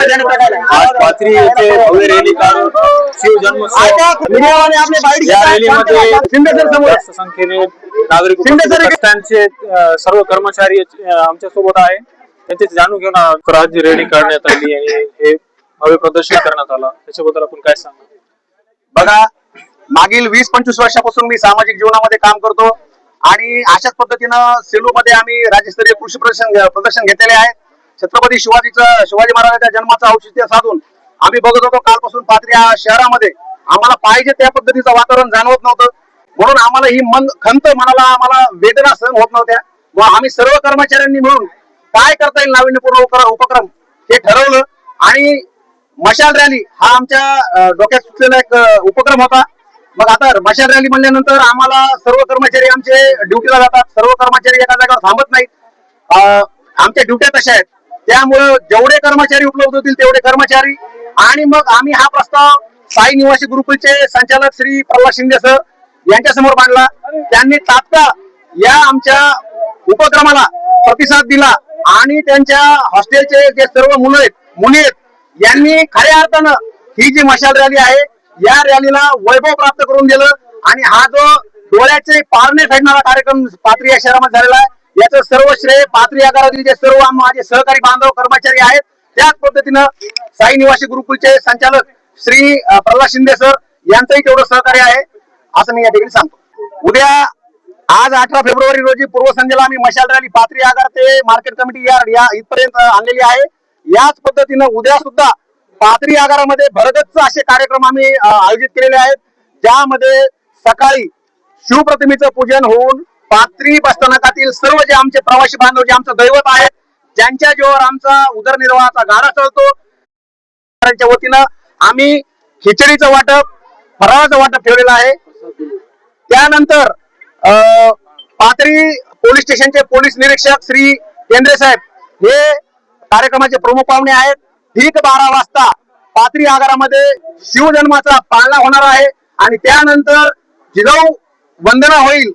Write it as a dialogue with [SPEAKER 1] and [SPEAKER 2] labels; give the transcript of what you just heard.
[SPEAKER 1] आज पाथरी येथे भव्य रॅली काढून शिवजन्मोत्सव या रॅलीमध्ये जास्त संख्येने नागरिक स्टँडचे सर्व कर्मचारी आमच्या सोबत आहे. त्यांचे जाणून घेऊन आज रॅली काढण्यात आली आणि हे भव्य प्रदर्शन करण्यात आलं. त्याच्याबद्दल आपण काय सांगा?
[SPEAKER 2] बघा, मागील 20-25 वर्षापासून मी सामाजिक जीवनामध्ये काम करतो आणि अशाच पद्धतीनं सेलू मध्ये आम्ही राज्यस्तरीय कृषी प्रदर्शन घेतलेले आहे. छत्रपती शिवाजी महाराजांच्या जन्माचं औचित्य साधून आम्ही बघत होतो. कालपासून पाथरी शहरामध्ये आम्हाला पाहिजे त्या पद्धतीचं वातावरण जाणवत नव्हतं, म्हणून आम्हाला ही खंत मनाला आम्हाला वेदना सहन होत नव्हत्या व आम्ही सर्व कर्मचाऱ्यांनी मिळून काय करता येईल नाविन्यपूर्ण उपक्रम हे ठरवलं आणि मशाल रॅली हा आमच्या डोक्यात सुचलेला एक उपक्रम होता. मग आता मशाल रॅली म्हणल्यानंतर आम्हाला सर्व कर्मचारी आमचे ड्युटीला जातात. सर्व कर्मचारी एका जागेवर थांबत नाहीत. आमच्या ड्युट्या तशा आहेत, त्यामुळे जेवढे कर्मचारी उपलब्ध होतील तेवढे कर्मचारी. आणि मग आम्ही हा प्रस्ताव साई निवासी गुरुकुलचे संचालक श्री प्रल्हाद शिंदे सर यांच्या समोर मांडला. त्यांनी तात्काळ या आमच्या उपक्रमाला प्रतिसाद दिला आणि त्यांच्या हॉस्टेलचे जे सर्व मुली आहेत यांनी खऱ्या अर्थानं ही जी मशाल रॅली आहे या रॅलीला वैभव प्राप्त करून दिलं. आणि हा जो डोळ्याचे पारणे फेडणारा कार्यक्रम पाथरी या शहरामध्ये झालेला आहे, याचं सर्व श्रेय पाथरी आगारातील जे सर्व माझे सहकारी बांधव कर्मचारी आहेत त्याच पद्धतीनं साई निवासी गुरुकुलचे संचालक श्री प्रल्हाद शिंदे सर यांचंही तेवढं सहकार्य आहे असं मी या ठिकाणी सांगतो. उद्या आज 18 फेब्रुवारी रोजी पूर्वसंध्येला आम्ही मशाल रॅली पाथरी आगार ते मार्केट कमिटी यार्ड या इथपर्यंत आणलेली आहे. याच पद्धतीनं उद्या सुद्धा पाथरी आगारामध्ये भरगच्च असे कार्यक्रम आम्ही आयोजित केलेले आहेत, ज्यामध्ये सकाळी शिवप्रतिमेचं पूजन होऊन पाथरी बसस्थानकातील सर्व जे आमचे प्रवासी बांधव जे आमचं दैवत आहेत, ज्यांच्या जीवावर आमचा उदरनिर्वाहाचा गाडा चालतो, त्यांच्या वतीनं आम्ही खिचडीचं वाटप, फराळाचं वाटप ठेवलेलं आहे. त्यानंतर पाथरी पोलीस स्टेशनचे पोलीस निरीक्षक श्री केंद्रे साहेब हे कार्यक्रमाचे प्रमुख पाहुणे आहेत. ठीक 12 वाजता पाथरी आगारामध्ये शिवजन्माचा पाळणा होणार आहे आणि त्यानंतर जिजाऊ वंदना होईल